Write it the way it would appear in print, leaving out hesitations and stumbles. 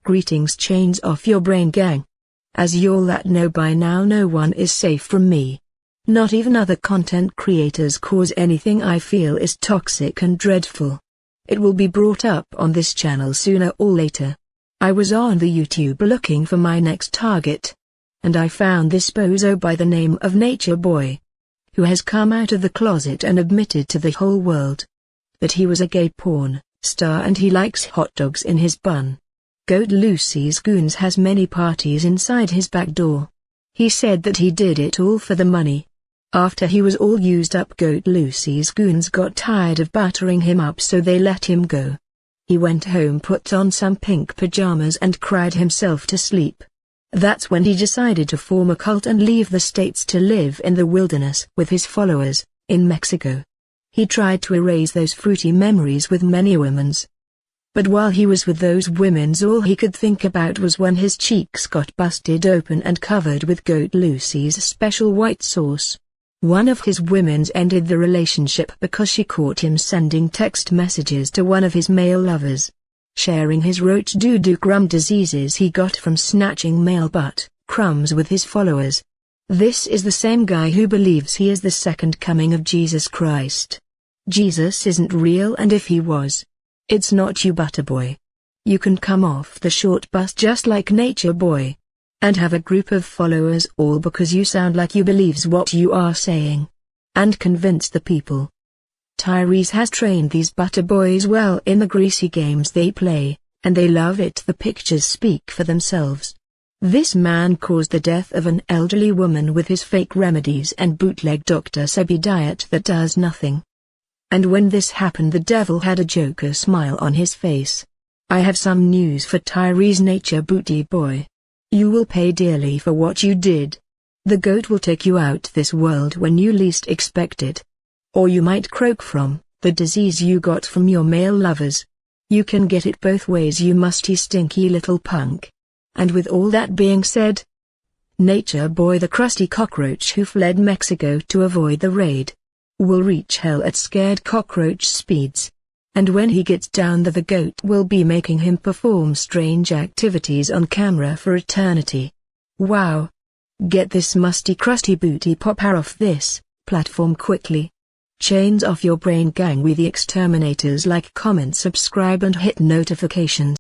Greetings chains off your brain gang. As you'll that know by now, no one is safe from me. Not even other content creators, cause anything I feel is toxic and dreadful. It will be brought up on this channel sooner or later. I was on the YouTube looking for my next target, and I found this bozo by the name of Nature Boy, who has come out of the closet and admitted to the whole world that he was a gay porn star and he likes hot dogs in his bun. Goat Lucy's Goons has many parties inside his back door. He said that he did it all for the money. After he was all used up, Goat Lucy's Goons got tired of battering him up, so they let him go. He went home, put on some pink pajamas and cried himself to sleep. That's when he decided to form a cult and leave the States to live in the wilderness with his followers, in Mexico. He tried to erase those fruity memories with many women's. But while he was with those women's, all he could think about was when his cheeks got busted open and covered with Goat Lucy's special white sauce. One of his women's ended the relationship because she caught him sending text messages to one of his male lovers, sharing his roach doo-doo crumb diseases he got from snatching male butt crumbs with his followers. This is the same guy who believes he is the second coming of Jesus Christ. Jesus isn't real, and if he was, it's not you, Butterboy. You can come off the short bus just like Nature Boy, and have a group of followers all because you sound like you believes what you are saying, and convince the people. Tyrese has trained these butter boys well in the greasy games they play, and they love it. The pictures speak for themselves. This man caused the death of an elderly woman with his fake remedies and bootleg Dr. Sebi diet that does nothing. And when this happened, the devil had a Joker smile on his face. I have some news for Tyrese Nature Booty Boy. You will pay dearly for what you did. The goat will take you out this world when you least expect it. Or you might croak from the disease you got from your male lovers. You can get it both ways, you musty stinky little punk. And with all that being said, Nature Boy, the crusty cockroach who fled Mexico to avoid the raid, will reach hell at scared cockroach speeds. And when he gets down there, the goat will be making him perform strange activities on camera for eternity. Wow. Get this musty crusty booty popper off this platform quickly. Chains off your brain gang. We the exterminators. Like, comment, subscribe and hit notifications.